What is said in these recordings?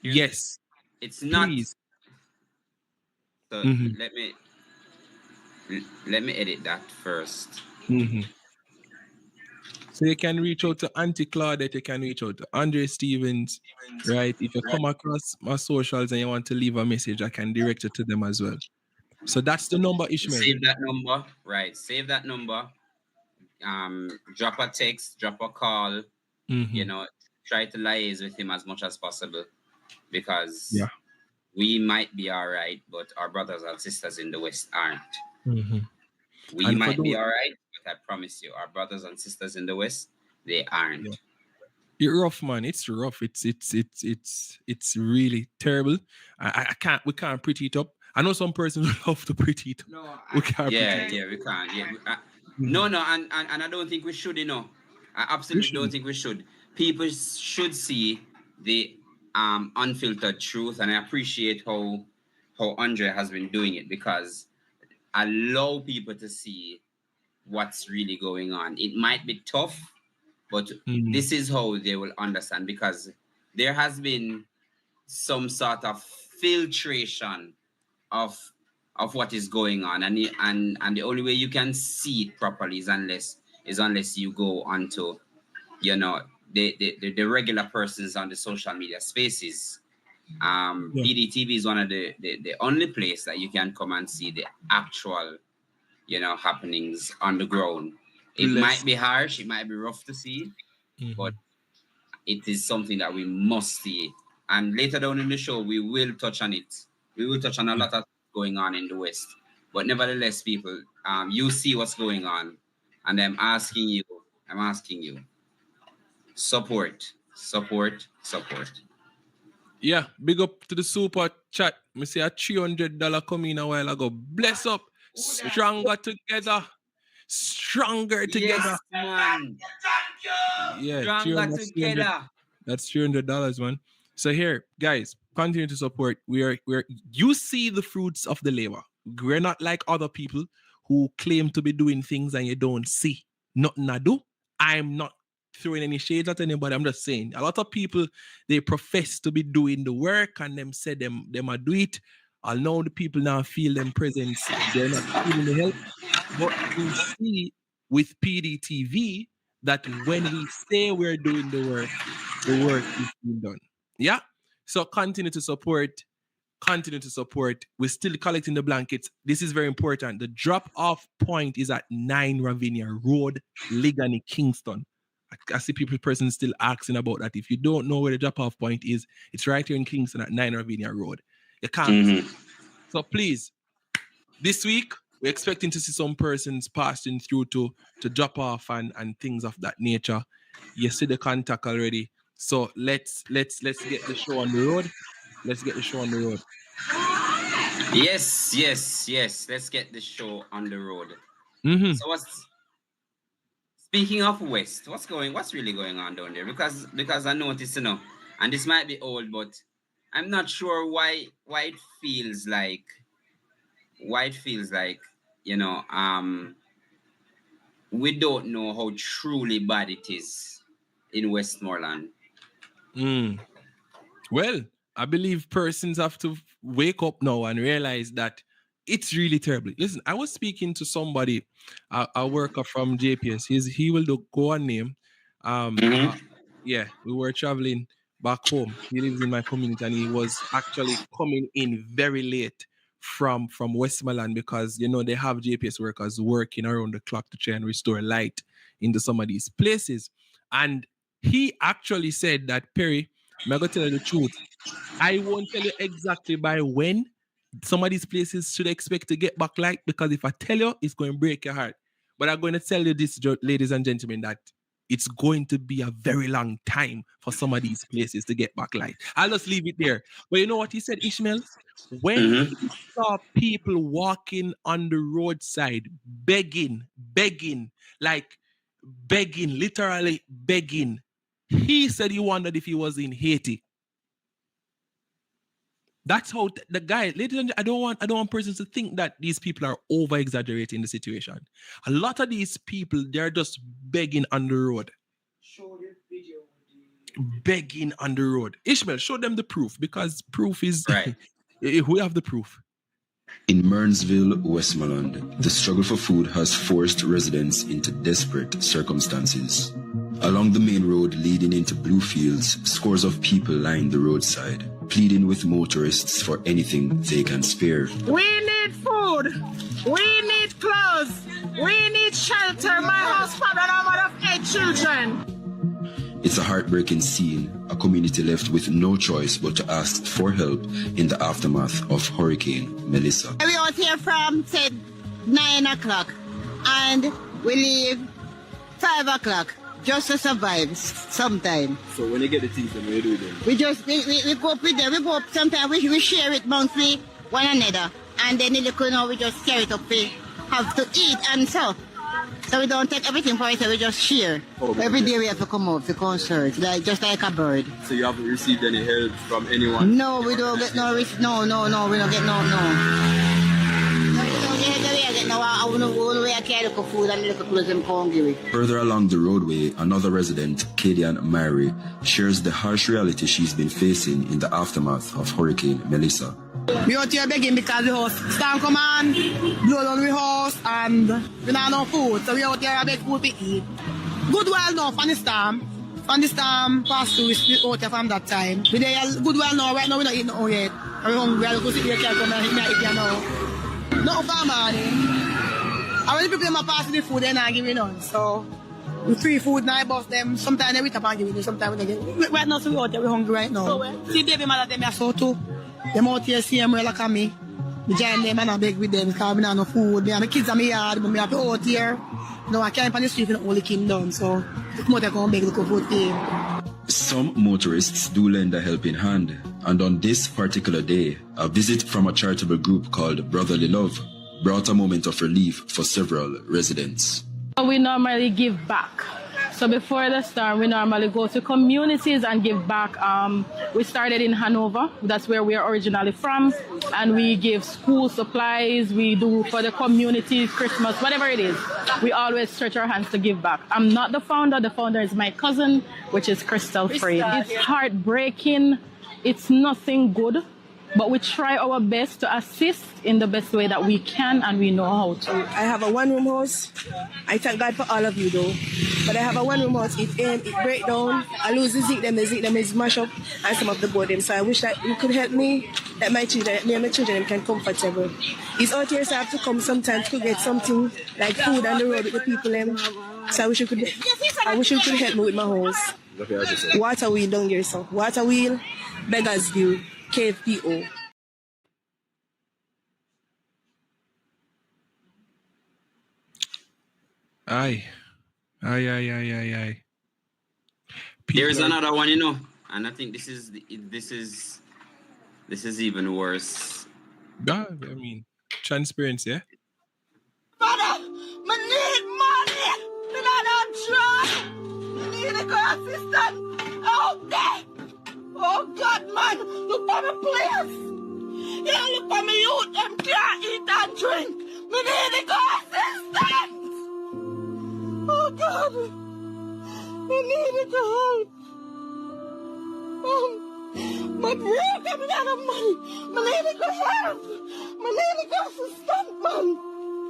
Yes, It's not. please. So Mm-hmm. let me edit that first. Mm-hmm. So you can reach out to Auntie Claudette, you can reach out to Andre Stevens, right? If you come across my socials and you want to leave a message, I can direct you to them as well. So that's the number, Ishmael. Save that number, right? Save that number. Drop a text, drop a call. You Mm-hmm. know, try to liaise with him as much as possible because Yeah. we might be all right, but our brothers and sisters in the West aren't. Mm-hmm. We And for might be those, all right, but I promise you, our brothers and sisters in the West, they yeah, aren't. it's rough, man. It's rough. It's really terrible. I can't. We can't pretty it up. I know some persons love to pretty it up. No, We can't pretty yeah, it up. yeah, we can't. Yeah, Mm-hmm. no, no, and I don't think we should. I We absolutely don't shouldn't. think we should. People should see the unfiltered truth, and I appreciate how Andre has been doing it because allow people to see what's really going on. It might be tough, but Mm-hmm. this is how they will understand because there has been some sort of filtration of what is going on, and the only way you can see it properly is unless you go onto you know the regular persons on the social media spaces. Yeah. PDTV is one of the only place that you can come and see the actual happenings on the ground. It Bless. might be harsh, it might be rough to see, Mm-hmm. but it is something that we must see. And later down in the show, we will touch on it. We will touch on a Yeah. lot of going on in the West. But nevertheless, people, you see what's going on, and I'm asking you, support, support, support. Yeah, big up to the super chat. Me see a $300 come in a while ago. Bless up. Stronger together. Stronger together. Yes, man. Yeah, Stronger 300. together. That's $300, man. So here, guys, continue to support. We're you see the fruits of the labor. We're not like other people who claim to be doing things and you don't see. Nothing I do. I'm not throwing any shades at anybody. I'm just saying a lot of people they profess to be doing the work and them say them are do it. I know the people now feel them presence. They're not feeling the help. But we see with PDTV that when we say we're doing the work is being done. Yeah. So continue to support. Continue to support. We're still collecting the blankets. This is very important. The drop off point is at 9 Ravinia Road, Ligani, Kingston. I see persons still asking about that. If you don't know where the drop off point is, it's right here in Kingston at 9 Ravinia Road. You can't miss it. Mm-hmm. So please, this week we're expecting to see some persons passing through to drop off and things of that nature. You see the contact already. So let's get the show on the road. Let's get the show on the road. Yes, yes, yes. Let's get the show on the road. Mm-hmm. So what's speaking of West, what's really going on down there? Because I noticed, and this might be old, but I'm not sure why it feels like, you know, we don't know how truly bad it is in Westmorland. Mm. Well, I believe persons have to wake up now and realize that it's really terrible. Listen, I was speaking to somebody, a worker from JPS. He will go on name. Mm-hmm. Yeah, we were traveling back home. He lives in my community, and he was actually coming in very late from Westmoreland because they have JPS workers working around the clock to try and restore light into some of these places. And he actually said that Perry, I'm gonna tell you the truth. I won't tell you exactly by when some of these places should expect to get back light because if I tell you, it's going to break your heart. But I'm going to tell you this, ladies and gentlemen, that it's going to be a very long time for some of these places to get back light. I'll just leave it there. But you know what he said, Ishmael? When Mm-hmm. he saw people walking on the roadside, begging, like begging, literally begging, he said he wondered if he was in Haiti. That's how the guy, ladies and I don't want persons to think that these people are over exaggerating the situation. A lot of these people, they're just begging on the road. begging on the road. Ishmael, show them the proof, because proof is Right. we have the proof. In Mearnsville, Westmorland, the struggle for food has forced residents into desperate circumstances. Along the main road leading into Bluefields, scores of people line the roadside, pleading with motorists for anything they can spare. We need food. We need clothes. We need shelter. My house father and a mother of 8 children. It's a heartbreaking scene, a community left with no choice but to ask for help in the aftermath of Hurricane Melissa. We out here from, say, 9 o'clock, and we leave 5 o'clock just to survive sometime. So when you get the things, then what do you do then? We go up with them. We go up, sometimes we share it monthly, one another, and then we just share it up, we have to eat and so. So we don't take everything for ourselves, we just share. Oh, every day we have to come out to concert, just like a bird. So you haven't received any help from anyone? No, we don't get no risk. No, we don't get no. Further along the roadway, another resident, Kadian Mary, shares the harsh reality she's been facing in the aftermath of Hurricane Melissa. We out here begging because the house storm come on, blow down the house, and we don't have no food. So we out here beg food to eat. Good while now from the storm. From the storm passed through, we out here from that time. We there good while now, right now we not eating no yet. And we hungry, we go sit here, can't come and eat here now. No for money. And when the people them pass the food, they're not giving none. So we free food now, boss them. Sometimes they wait up and give it, sometimes they get. Right now, so we out here, we hungry right now. See baby mother, them are so too. Them out here see them like me. We join them and I beg with them because we don't have no food. Me and my kids are my yard, but we have to out here. No, I can't on the street in the only kingdom, so come out here and beg look for food. Some motorists do lend a helping hand, and on this particular day, a visit from a charitable group called Brotherly Love brought a moment of relief for several residents. We normally give back. So before the storm, we normally go to communities and give back. We started in Hanover, that's where we are originally from, and we give school supplies, we do for the community, Christmas, whatever it is. We always stretch our hands to give back. I'm not the founder is my cousin, which is Crystal Frey. It's heartbreaking, it's nothing good, but we try our best to assist in the best way that we can and we know how to. I have a one-room house. I thank God for all of you though. But I have a one-room house. It break down. I lose the zik them is mash up, and some of the board them. So I wish that you could help me, that me and my children can comfortable. It's out here, so I have to come sometimes to get something like food on the road with the people them. So I wish you could help me with my house. Water wheel down here, so water wheel, Beggars View, KFPO. Aye. There's another one, and I think this is even worse. Yeah, I mean, transparency, yeah? Father, I need money. I don't try. I need a good assistant. Oh, God. Oh, God, man. Look for me, please. Yeah, look for me, youth. Them can't eat and drink. I need a good assistant. Oh, God. I need a good help. My broke, I'm out of money. I need a good help. I need a good assistant, man.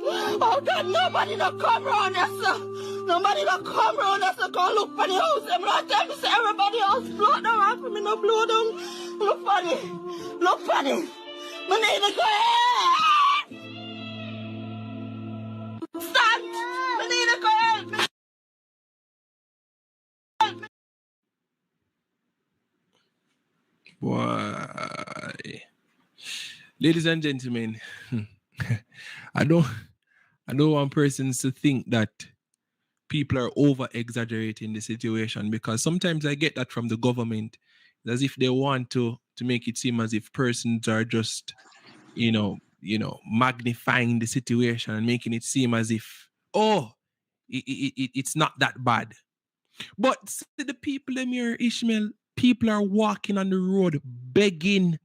Oh, God, nobody don't come around us, sir. Nobody don't come around us, go look for the house. I'm not telling you, everybody else blow down for me, no blow down. Look funny. Look funny. My name is go ahead. Stand. My name is go ahead. Why? Ladies and gentlemen, I don't want persons to think that people are over-exaggerating the situation, because sometimes I get that from the government. It's as if they want to make it seem as if persons are just, magnifying the situation and making it seem as if, it's not that bad. But see the people in here, Ishmael, people are walking on the road begging.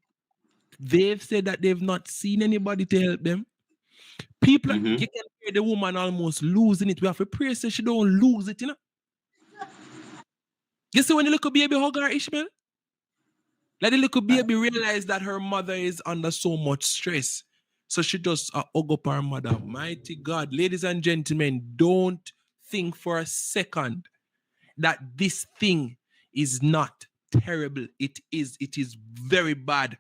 They've said that they've not seen anybody to help them. People, you can hear the woman almost losing it. We have to pray so she don't lose it, You see when the little baby hug her, Ishmael? Like the little baby realized that her mother is under so much stress. So she just hug up her mother. Mighty God. Ladies and gentlemen, don't think for a second that this thing is not terrible. It is very bad.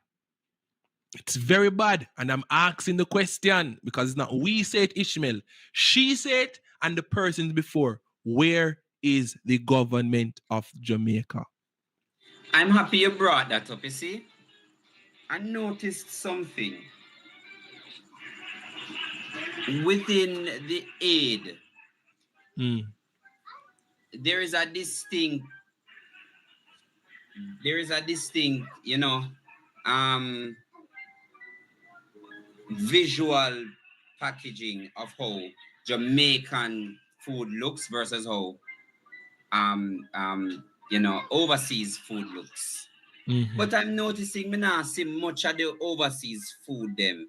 It's very bad. And I'm asking the question because it's not we say it, Ishmael. She said it, and the persons before. Where is the government of Jamaica? I'm happy you brought that up, you see. I noticed something. Within the aid, there is a distinct, you know, visual packaging of how Jamaican food looks versus how you know, overseas food looks. But I'm noticing me not see much of the overseas food them.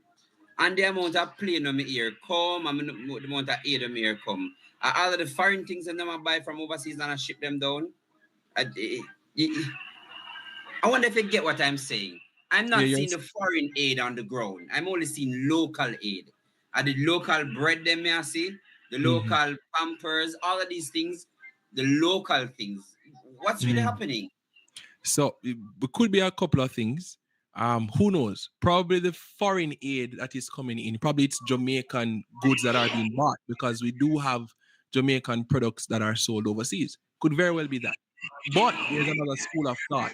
And the amount of plane on my ear come, and the amount of aid on my ear come. All of the foreign things that I buy from overseas and I ship them down. I wonder if you get what I'm saying. I'm not seeing the foreign aid on the ground. I'm only seeing local aid. The local bread them I see, the local Pampers, all of these things, the local things. What's really happening? So it could be a couple of things. Who knows? Probably the foreign aid that is coming in. Probably it's Jamaican goods that are being bought because we do have Jamaican products that are sold overseas. Could very well be that. But there's another school of thought.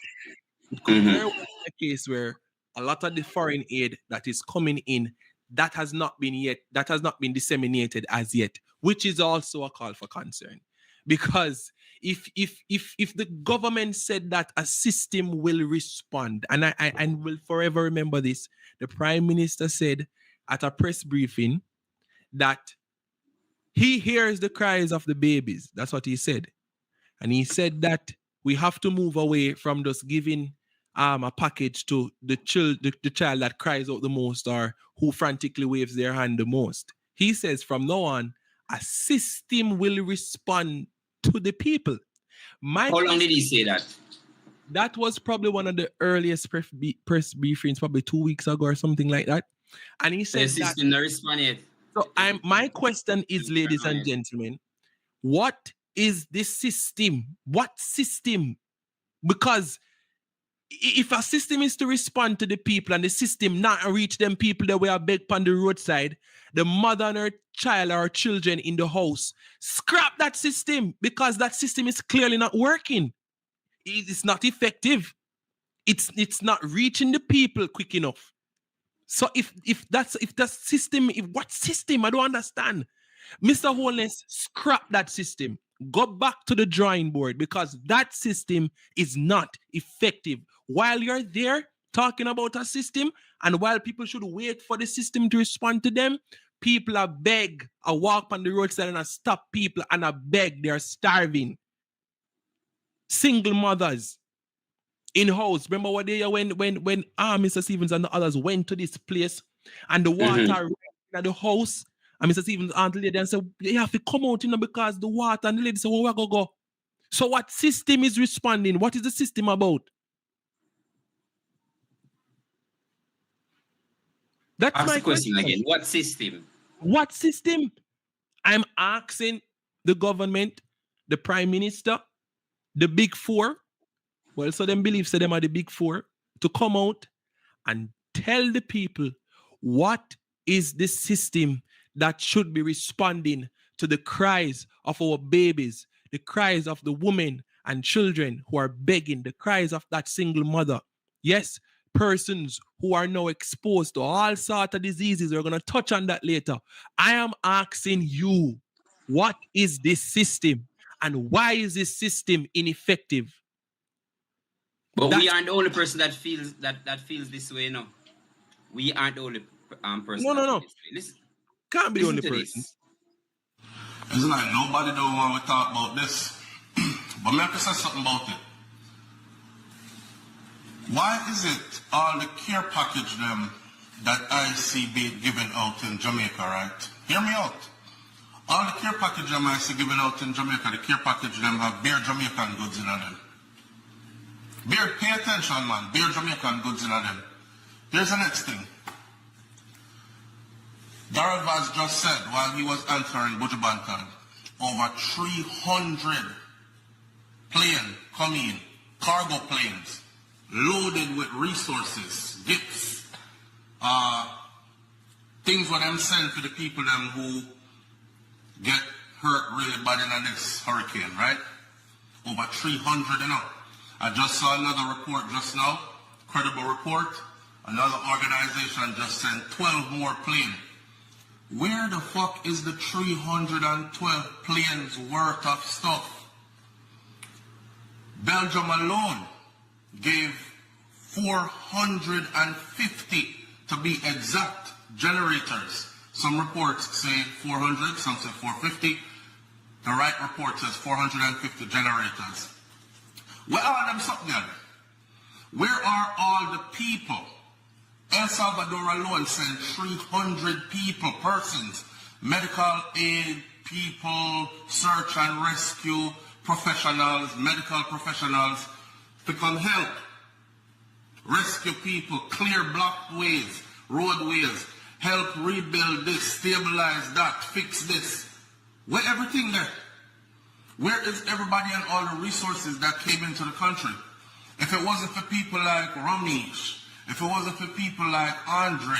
It could very well be a case where a lot of the foreign aid that is coming in that has not been disseminated as yet, which is also a call for concern. Because if the government said that a system will respond, and I will forever remember this, the Prime Minister said at a press briefing that he hears the cries of the babies. That's what he said. And he said that we have to move away from just giving a package to the child that cries out the most or who frantically waves their hand the most. He says from now on, a system will respond to the people. How long did he say that? That was probably one of the earliest press briefings, probably 2 weeks ago or something like that. And he said the system not respond yet. So my question is, ladies and gentlemen, what is this system? What system? Because if a system is to respond to the people and the system not reach them people that were beg on the roadside, the mother and her child or children in the house, scrap that system because that system is clearly not working. It's not effective. It's not reaching the people quick enough. So what system? I don't understand. Mr. Holness, scrap that system. Go back to the drawing board because that system is not effective. While you're there talking about a system and while people should wait for the system to respond to them, people are beg, I walk on the roadside and I stop people and I beg, they're starving. Single mothers in house. Remember what day when Mr. Stevens and the others went to this place and the water ran in the house and Mr. Stevens aunt lady and said, you have to come out, because the water, and the lady said, well, where go? So what system is responding? What is the system about? That's Ask my the question again. What system? What system? I'm asking the government, the Prime Minister, the Big Four. Well, so them believe so them are the Big Four to come out and tell the people what is the system that should be responding to the cries of our babies, the cries of the women and children who are begging, the cries of that single mother. Yes, persons who are now exposed to all sorts of diseases. We're going to touch on that later. I am asking you, what is this system and why is this system ineffective? But we aren't the only person that feels this way, no. We aren't the only person. No. Listen, can't be the only person. It's like nobody don't want to talk about this. But let me say something about it. Why is it all the care package them that I see being given out in Jamaica, right? Hear me out. All the care package them I see given out in Jamaica, the care package them have bare Jamaican goods in them. Bear, pay attention, man. Bear Jamaican goods in them. Here's the next thing. Darrell Vaz just said while he was answering Bujubantan, over 300 planes come in, cargo planes, loaded with resources, gifts, things for them send to the people them who get hurt really bad in this hurricane, right? Over 300, you know. I just saw another report just now, credible report. Another organization just sent 12 more planes. Where the fuck is the 312 planes worth of stuff? Belgium alone gave 450, to be exact, generators. Some reports say 400, some say 450. The right report says 450 generators. Where are them something there? Where are all the people? El Salvador alone sent 300 people, persons, medical aid people, search and rescue professionals, medical professionals to come help. Rescue people, clear blocked ways, roadways, help rebuild this, stabilize that, fix this. Where everything there? Where is everybody and all the resources that came into the country? If it wasn't for people like Ramesh, if it wasn't for people like Andre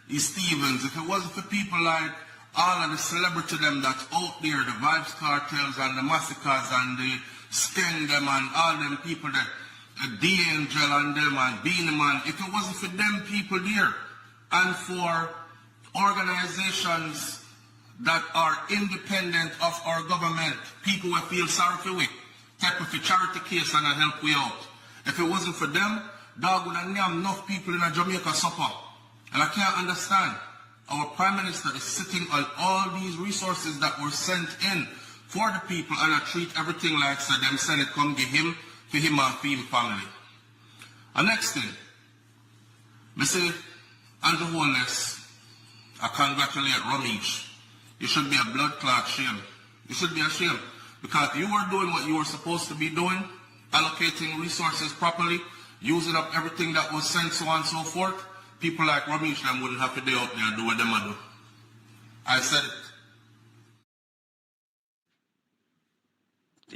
E. Stevens, if it wasn't for people like all of the celebrity them that's out there, the Vibes Cartels and the Massacres and the Skeng them and all them people that D-Angel and them and Beanie Man, if it wasn't for them people there and for organizations that are independent of our government, people who feel sorry for we, type of a charity case and help we out. If it wasn't for them, dog would have named enough people in a Jamaica supper. And I can't understand. Our Prime Minister is sitting on all these resources that were sent in for the people and I treat everything like so them send it come give him for him and for him family. And next thing, I say, Andrew Holness, I congratulate Ramesh. You should be a blood clot shame. You should be ashamed. Because if you were doing what you were supposed to be doing, allocating resources properly, using up everything that was sent, so on and so forth, people like Ramesh them wouldn't have to be out there and do what them do. I said it.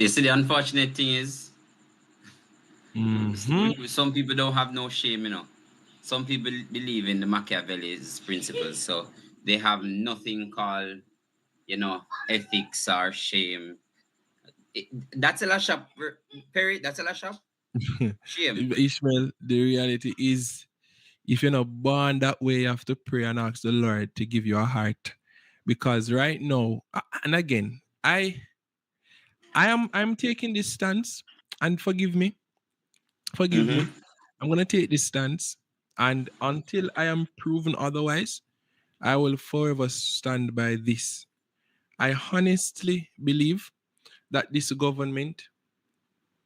You see, the unfortunate thing is, some people don't have no shame, you know. Some people believe in the Machiavelli's principles, so they have nothing called, you know, ethics or shame. That's a lash up, Perry. That's a lash up. Shame. Ishmael, the reality is, if you're not born that way, you have to pray and ask the Lord to give you a heart. Because right now, and again, I'm taking this stance, and forgive me. I'm gonna take this stance, and until I am proven otherwise, I will forever stand by this. I honestly believe that this government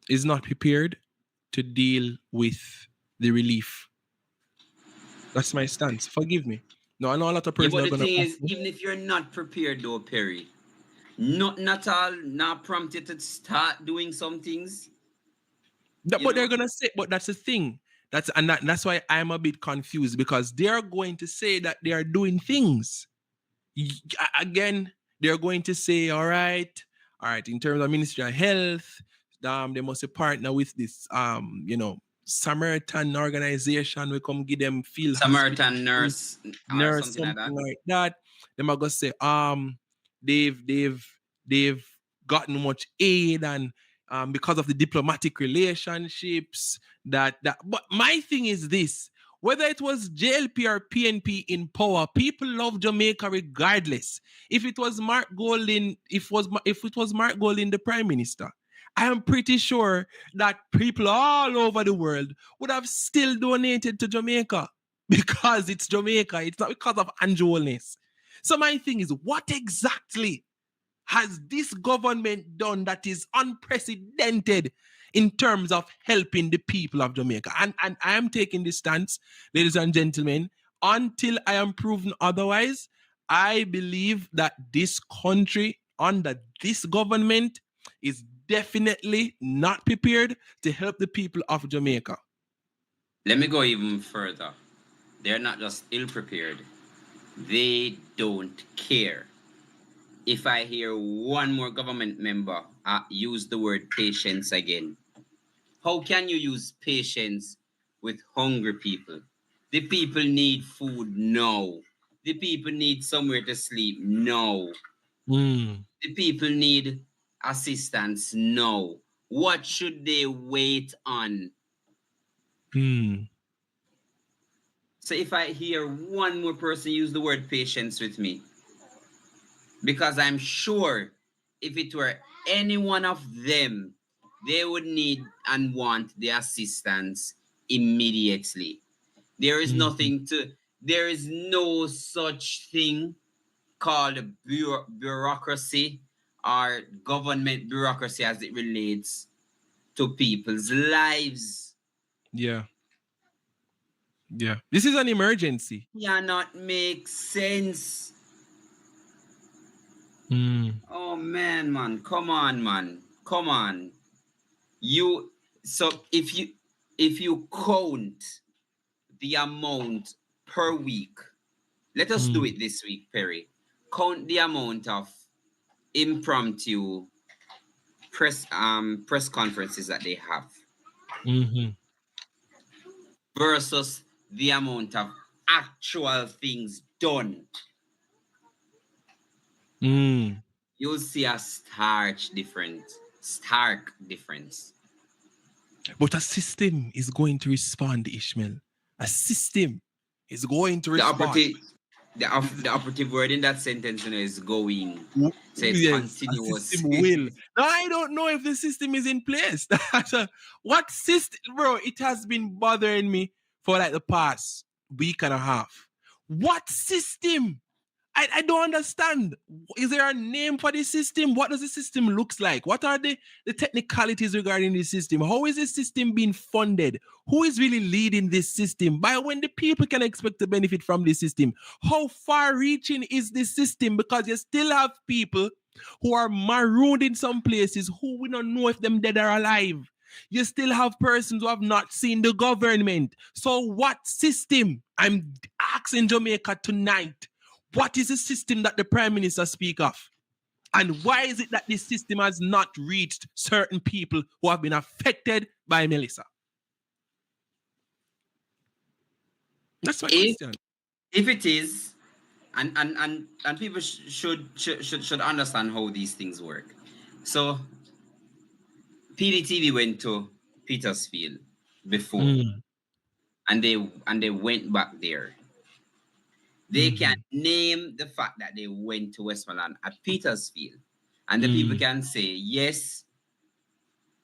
is not prepared to deal with the relief. That's my stance. Forgive me. No, I know a lot of persons But are the gonna. thing is, even if you're not prepared, though, Perry, not all, not prompted to start doing some things. But they're gonna say, but that's the thing. That's why I'm a bit confused, because they're going to say that they are doing things. Again, they're going to say, all right, in terms of Ministry of Health, they must partner with this Samaritan organization. We come give them field Samaritan nurse something like that. They might go say, they've gotten much aid and because of the diplomatic relationships but my thing is this: whether it was JLP or PNP in power, people love Jamaica regardless. If it was Mark Golding, if it was Mark Golding the Prime Minister, I am pretty sure that people all over the world would have still donated to Jamaica because it's Jamaica. It's not because of Angelness. So my thing is, what exactly has this government done that is unprecedented in terms of helping the people of Jamaica? And I am taking this stance, ladies and gentlemen, until I am proven otherwise. I believe that this country under this government is definitely not prepared to help the people of Jamaica. Let me go even further. They're not just ill prepared, they don't care. If I hear one more government member use the word patience again, how can you use patience with hungry people? The people need food now. The people need somewhere to sleep now. Mm. The people need assistance now. What should they wait on? Mm. So if I hear one more person use the word patience with me, because I'm sure if it were any one of them, they would need and want the assistance immediately. There is there is no such thing called bureaucracy or government bureaucracy as it relates to people's lives. Yeah. Yeah. This is an emergency. Cannot make sense. Oh man, come on, man. Come on. So if you count the amount per week, let us do it this week, Perry. Count the amount of impromptu press conferences that they have versus the amount of actual things done. You'll see a stark difference. But a system is going to respond, Ishmael. A system is going to respond. The operative word in that sentence is going. So it's Yes, continuous. a system will. Now, I don't know if the system is in place. What system, bro? It has been bothering me for like the past week and a half. What system? I don't understand. Is there a name for this system? What does the system looks like? What are the technicalities regarding this system? How is this system being funded? Who is really leading this system? By when the people can expect to benefit from this system? How far-reaching is this system? Because you still have people who are marooned in some places who we don't know if them dead or alive. You still have persons who have not seen the government. So what system? I'm asking Jamaica tonight. What is the system that the Prime Minister speak of? And why is it that this system has not reached certain people who have been affected by Melissa? That's my question. If it is, and people should understand how these things work. So PDTV went to Petersfield before, and they went back there. They can name the fact that they went to Westmorland at Petersfield. And the people can say, yes,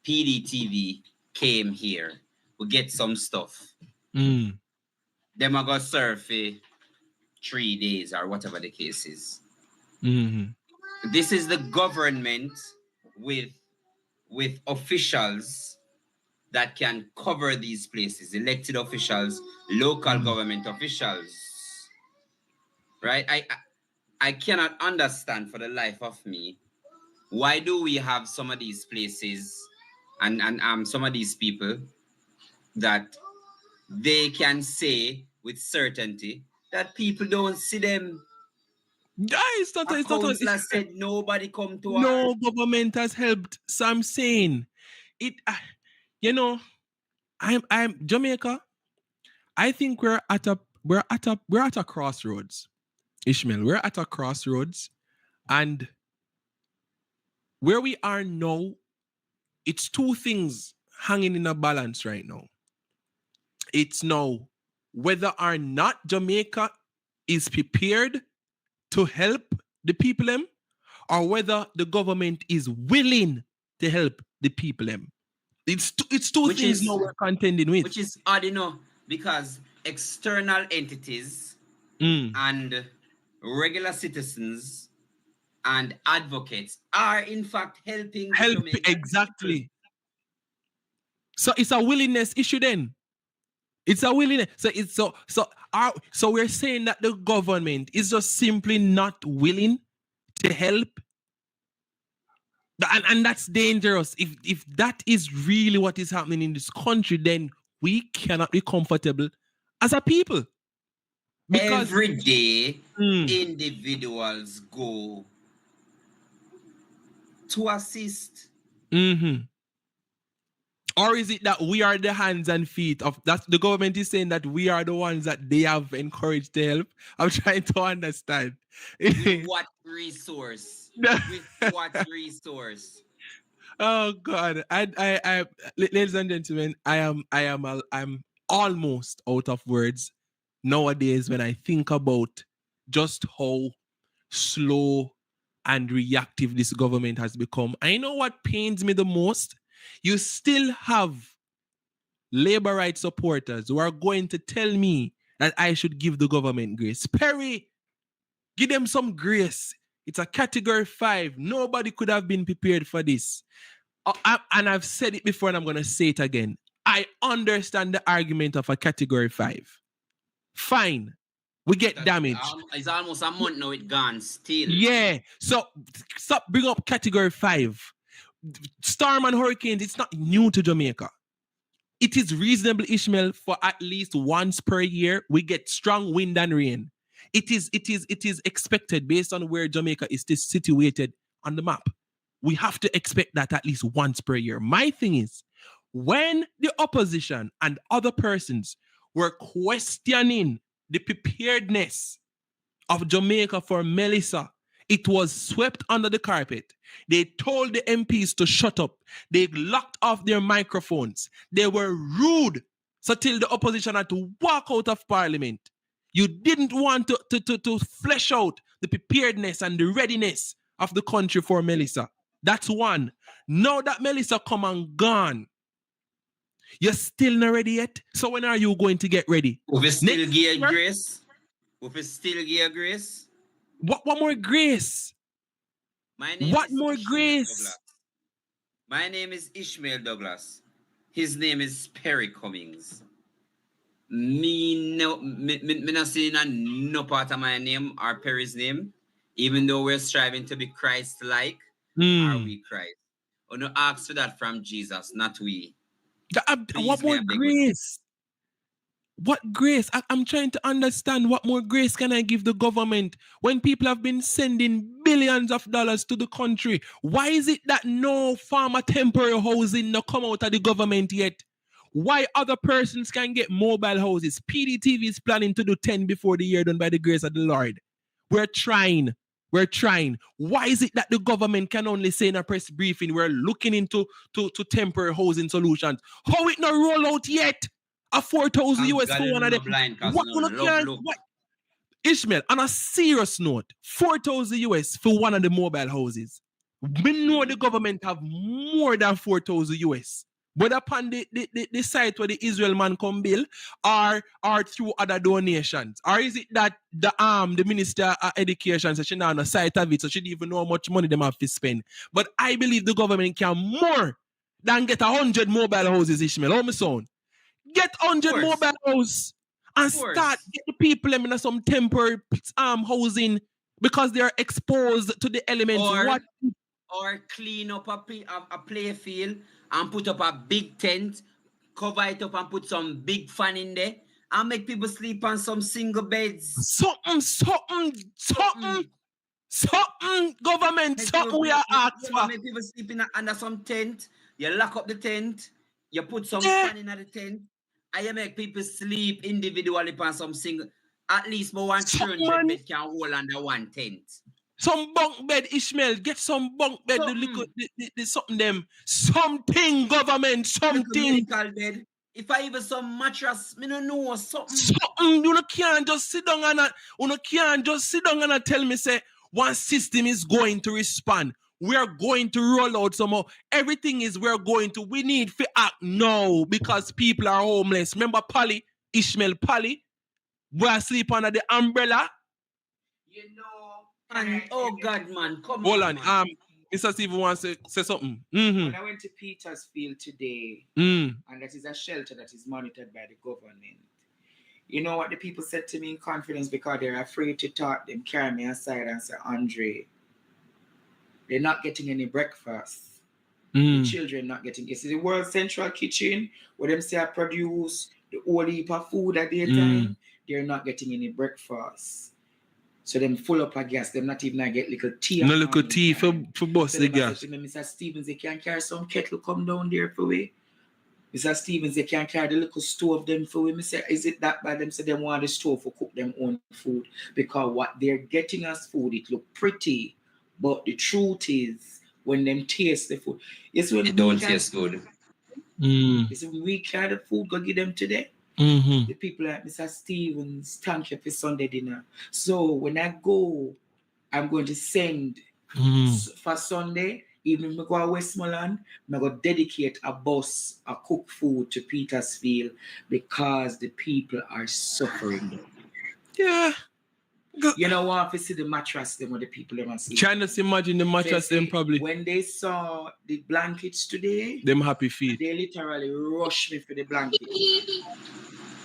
PDTV came here. We get some stuff. Them are going to serve for 3 days or whatever the case is. This is the government with officials that can cover these places. Elected officials, local government officials. Right? I cannot understand for the life of me, why do we have some of these places and some of these people that they can say with certainty that people don't see them. It's not said nobody come to no government has helped. So I'm saying it. I'm Jamaica. I think we're at a crossroads. Ishmael, we're at a crossroads, and where we are now, it's two things hanging in a balance right now. It's now whether or not Jamaica is prepared to help the people them, or whether the government is willing to help the people them. It's two things now we're contending with. Which is odd, because external entities and regular citizens and advocates are in fact helping exactly people. So it's a willingness issue then. It's a willingness. So we're saying that the government is just simply not willing to help. And that's dangerous. If that is really what is happening in this country, then we cannot be comfortable as a people. Because every day, individuals go to assist. Or is it that we are the hands and feet of that? The government is saying that we are the ones that they have encouraged to help. I'm trying to understand. With what resource? With what resource? Oh God! I, ladies and gentlemen, I'm almost out of words nowadays when I think about just how slow and reactive this government has become. I know what pains me the most. You still have labor rights supporters who are going to tell me that I should give the government grace. Perry, give them some grace. It's a category 5. Nobody could have been prepared for this. And I've said it before and I'm going to say it again. I understand the argument of a category 5. Fine. We get damage. It's almost a month now it gone still. Yeah. So stop bring up category 5. Storm and hurricanes, it's not new to Jamaica. It is reasonable, Ishmael, for at least once per year, we get strong wind and rain. It is expected based on where Jamaica is situated on the map. We have to expect that at least once per year. My thing is, when the opposition and other persons were questioning the preparedness of Jamaica for Melissa, it was swept under the carpet. They told the MPs to shut up. They locked off their microphones. They were rude. So till the opposition had to walk out of parliament. You didn't want to flesh out the preparedness and the readiness of the country for Melissa. That's one. Now that Melissa come and gone, you're still not ready yet? So when are you going to get ready? Will we still give grace? Will we still give grace? What more grace? My name what is more Ishmael grace? Douglas. My name is Ishmael Douglas. His name is Perry Cummings. Me not seeing no part of my name or Perry's name, even though we're striving to be Christ-like. Are we Christ? Or no, ask for that from Jesus, not we. What more grace? What grace? I'm trying to understand what more grace can I give the government when people have been sending billions of dollars to the country? Why is it that no farmer temporary housing no come out of the government yet? Why other persons can get mobile houses? PDTV is planning to do 10 before the year done by the grace of the Lord. We're trying. Why is it that the government can only say in a press briefing we're looking into to temporary housing solutions? How it not roll out yet? A 4,000 US for one of them. What? Ishmael, on a serious note, 4,000 US for one of the mobile houses. We know the government have more than 4,000 US. But upon the site where the Israel man come bill or through other donations? Or is it that the Minister of Education says she not on the site of it, so she don't even know how much money them have to spend. But I believe the government can more than get 100 mobile houses, Ishmael. How me sound? Get 100 mobile houses and start get the people in some temporary housing because they're exposed to the elements. Or clean up a play field and put up a big tent, cover it up and put some big fan in there and make people sleep on some single beds. Something, government, something we are asked for. Make people sleeping under some tent. You lock up the tent, you put some fan in the tent, and you make people sleep individually on some single. At least more 100 bed can hold under one tent. Some bunk bed, Ishmael. Get some bunk bed. The something them. Something, government. Something. Bed. If I even some mattress, me don't know something. Something. You can't just sit down and tell me say one system is going to respond. We are going to roll out some more. Everything is we need to act now because people are homeless. Remember Polly, Ishmael Polly? We are sleep under the umbrella. You know. And, oh God, man, come Hold on. Mr. Stephen wants to say something. When I went to Petersfield today, and that is a shelter that is monitored by the government. You know what the people said to me in confidence because they're afraid to talk. Them carry me aside and say, Andre, they're not getting any breakfast. The Mm. children not getting. You see the World Central Kitchen, where them say I produce the whole heap of food at their time, they're not getting any breakfast. So them full up of gas, them not even get little tea. No at little morning tea for time. bust So the them a say gas. to me, Mr. Stevens, they can carry some kettle come down there for we. Mr. Stevens, they can carry the little stove them for we. Me say, is it that bad? Them say them want the stove for cook them own food. Because what they're getting as food, it look pretty. But the truth is, when them taste the food, it's when It don't taste good. Mm. It's when we carry the food, go give them today. Mm-hmm. The people like Mr. Stevens, thank you for Sunday dinner. So when I go, I'm going to send for Sunday, even if I go to Westmorland, I'm going to dedicate a bus, a cook food to Petersfield because the people are suffering. Yeah. You know what? If you see the mattress, them what the people them see. Trying to imagine the mattress They them say probably. when they saw the blankets today, Them happy feet. they literally rushed me for the blanket.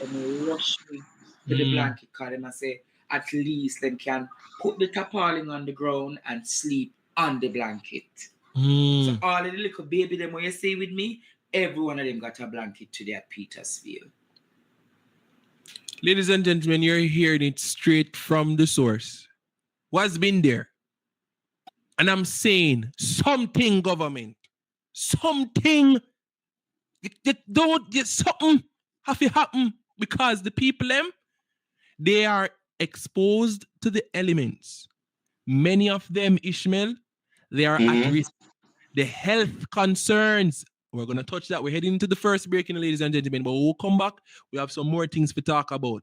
And they rush me to the blanket because them I say at least them can put the tarpaulin on the ground and sleep on the blanket. So all of the little baby them when you say with me, every one of them got a blanket today at Petersfield. Ladies and gentlemen, you're hearing it straight from the source. What's been there? And I'm saying something, government. Something. Something have to happen because the people, they are exposed to the elements. Many of them, Ishmael, they are at risk. The health concerns. We're going to touch that. We're heading into the first break, ladies and gentlemen. But we'll come back. We have some more things to talk about.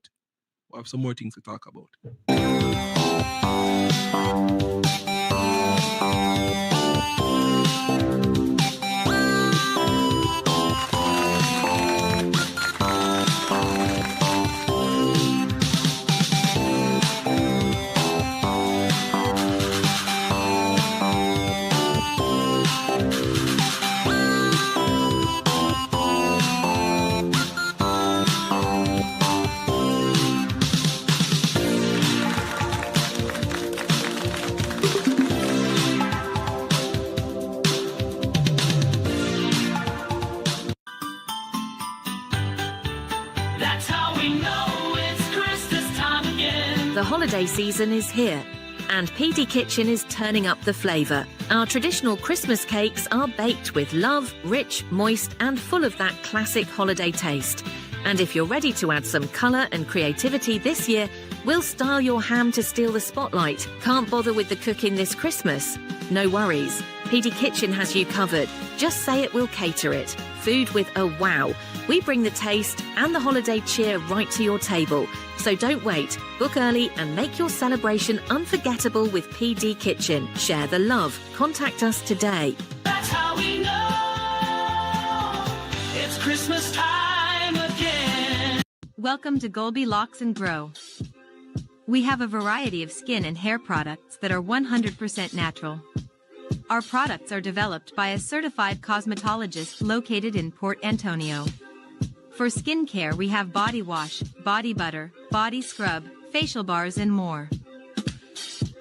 The holiday season is here, and PD Kitchen is turning up the flavour. Our traditional Christmas cakes are baked with love, rich, moist, and full of that classic holiday taste. And if you're ready to add some colour and creativity this year, we'll style your ham to steal the spotlight. Can't bother with the cooking this Christmas? No worries. PD Kitchen has you covered. Just say it, we'll cater it. Food with a wow. We bring the taste and the holiday cheer right to your table. So don't wait. Book early and make your celebration unforgettable with PD Kitchen. Share the love. Contact us today. That's how we know it's Christmas time again. Welcome to Golby Locks and Grow. We have a variety of skin and hair products that are 100% natural. Our products are developed by a certified cosmetologist located in Port Antonio. For skincare, we have body wash, body butter, body scrub, facial bars, and more.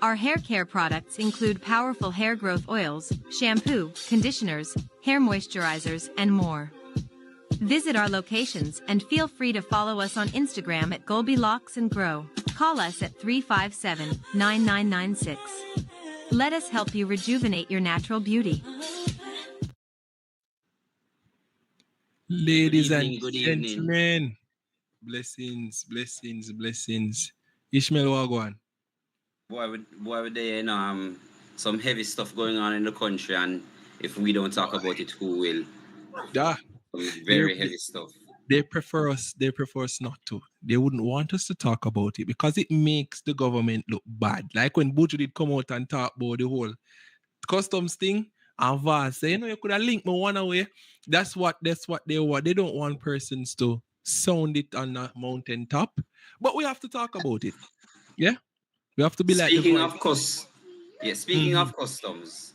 Our hair care products include powerful hair growth oils, shampoo, conditioners, hair moisturizers, and more. Visit our locations and feel free to follow us on Instagram at Golby Locks and Grow. Call us at 357-9996. Let us help you rejuvenate your natural beauty. Ladies Good evening. and gentlemen, blessings. Ishmael Wagwan. Boy, there, some heavy stuff going on in the country, and if we don't talk about it, who will? Yeah. Some very heavy stuff. They prefer us not to. They wouldn't want us to talk about it because it makes the government look bad. Like when Butcher did come out and talk about the whole customs thing, and Vaz say, you could have linked me one away. That's what they want. They don't want persons to sound it on a mountaintop. But we have to talk about it. Yeah? We have to be Speaking like Speaking of customs,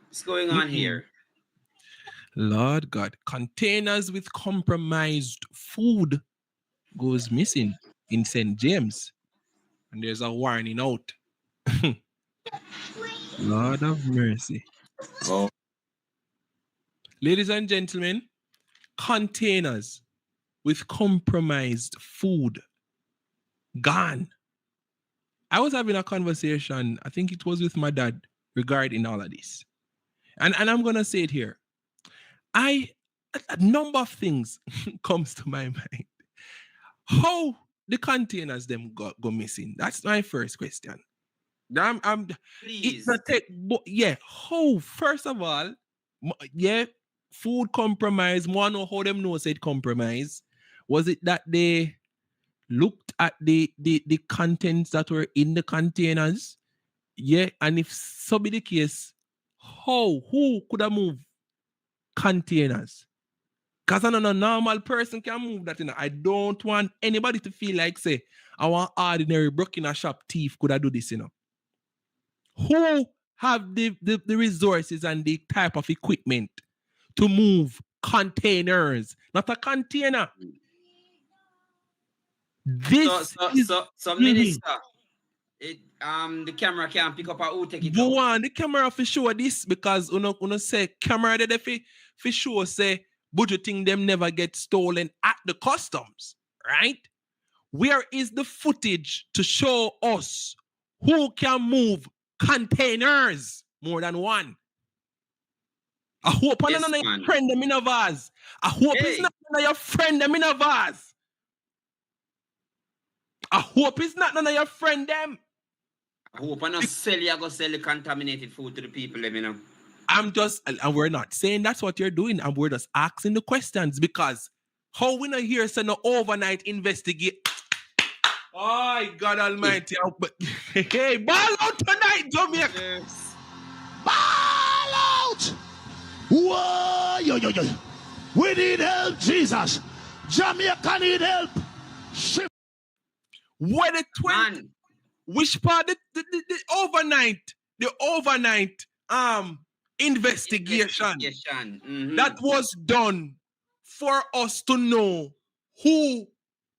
what's going on here? Lord God, containers with compromised food goes missing in St. James. And there's a warning out. Lord of mercy. Oh. Ladies and gentlemen, containers with compromised food gone. I was having a conversation, I think it was with my dad, regarding all of this. And I'm going to say it here. A number of things comes to my mind. How the containers them go missing? That's my first question. Please. How? First of all, food compromise. One know how them know said compromise. Was it that they looked at the contents that were in the containers? Yeah, and if so be the case, who could have moved containers? Because I know a normal person can move that. I don't want anybody to feel like, say, I want ordinary broken a shop thief could have do this, Who have the resources and the type of equipment to move containers, not a container? This Minister, the camera can't pick up who take it go out. on the camera for sure this because uno say camera that for sure say budgeting them never get stolen at the customs, right? Where is the footage to show us who can move containers more than one? I hope none of your friend them in a vase. I hope it's not none of your friend them in a vase. I hope it's not none of your friend them. I hope I not sell the contaminated food to the people, I'm just, and we're not saying that's what you're doing, and we're just asking the questions because how we not here say no overnight investigate. Oh, God Almighty! But hey, ball out tonight, Jamaica. Yes. Ball out! Whoa, yo. We need help, Jesus. Jamaica need help. What the 20? Which part? The overnight investigation. That was done for us to know who,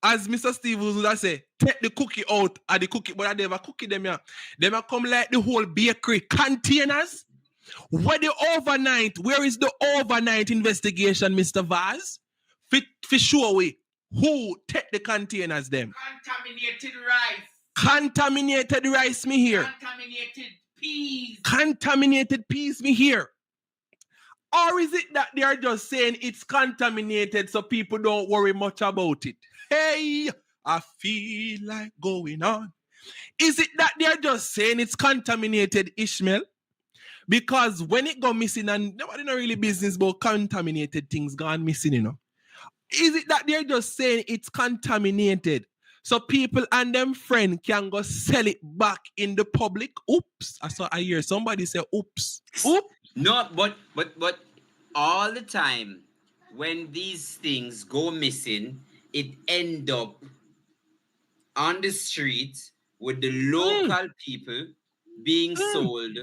as Mr. Stevens would have said, take the cookie out of the cookie, but I never cookie them here. They might come like the whole bakery containers. Where is the overnight investigation, Mr. Vaz? For sure way. Who take the containers them? Contaminated rice me here. Contaminated peas me here. Or is it that they are just saying it's contaminated so people don't worry much about it? Hey, I feel like going on. Is it that they are just saying it's contaminated, Ishmael? Because when it go missing and nobody not really business about contaminated things gone missing, Is it that they're just saying it's contaminated so people and them friend can go sell it back in the public? Oops. I hear somebody say oops. Oops. No, but all the time when these things go missing, it end up on the street with the local people being sold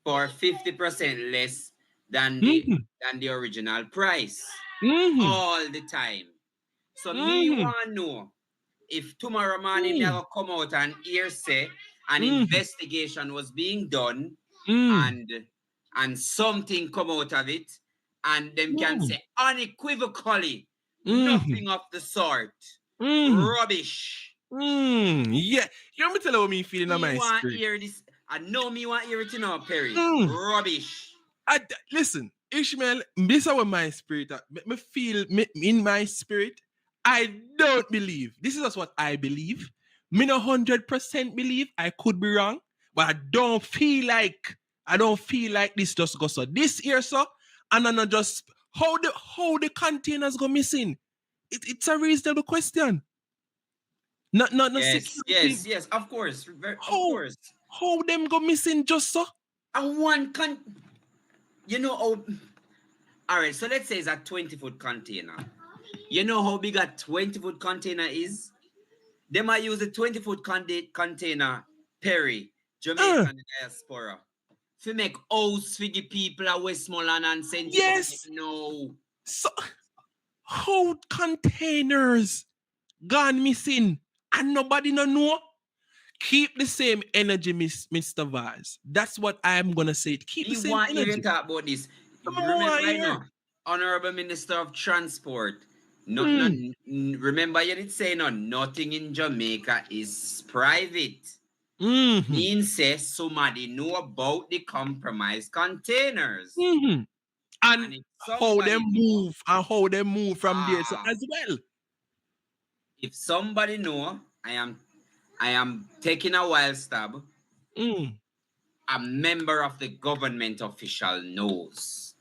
for 50% less than the original price. All the time. So me want to know if tomorrow morning me will come out and hear say an investigation was being done and something come out of it and them can say unequivocally nothing of the sort. Rubbish. Yeah. You want me to tell you what me feeling on my spirit? Hear this. I know me want to hear it Perry. Rubbish. Listen, Ishmael, this is what my spirit me feel in my spirit. I don't believe. This is just what I believe. Me no 100% believe. I could be wrong, but I don't feel like this just goes so. This year, so, and I'm not just how the containers go missing. It's a reasonable question. Not yes, of course. Of course. How them go missing just so? And one all right, so let's say it's a 20-foot container. You know how big a 20-foot container is? They might use a 20-foot container, Perry, Jamaican diaspora, to make house for the people at Westmorland and St. Yes. No. So, how containers gone missing and nobody no know? Keep the same energy, Mr. Vaz. That's what I'm gonna say. Keep the You same want energy. even talk about this. Come Remember, on, I here. know, Honorable Minister of Transport. Remember, you did say no, nothing in Jamaica is private. Means say somebody know about the compromised containers. And if how they somebody know, move and how they move from there so as well. if somebody know, I am taking a wild stab. A member of the government official knows.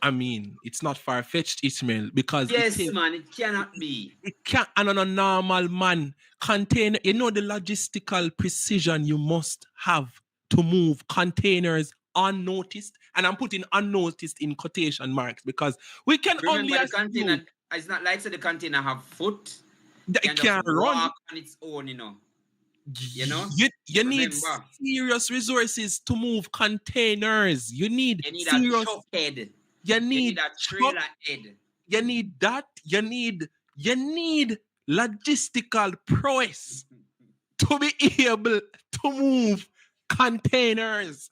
I mean, it's not far-fetched, Ishmael, because yes, man, it cannot be. It can't, and on a normal man container, you know the logistical precision you must have to move containers unnoticed, and I'm putting unnoticed in quotation marks because we can Remember, only the container, it's not like the container have foot. It can't run walk on its own, you know. You need serious resources to move containers. You need serious a truck head. You need a trailer head. You need that. You need logistical prowess to be able to move containers.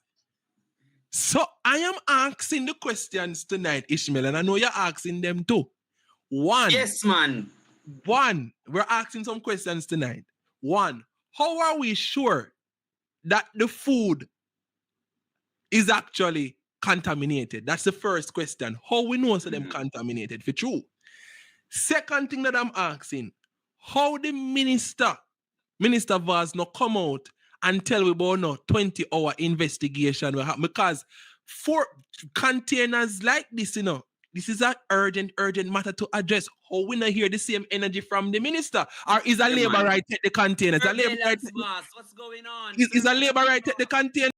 So I am asking the questions tonight, Ishmael, and I know you're asking them too. One. Yes, man. One, we're asking some questions tonight. One, how are we sure that the food is actually contaminated? That's the first question. How we know so them contaminated for true? Second thing that I'm asking, how the Minister Vaz not come out and tell we about no 20-hour investigation will happen? Because for containers like this, you know, this is an urgent matter to address. How we not hear the same energy from the minister? Or is a labor right take the containers? What's going on? Is a labor right take the container?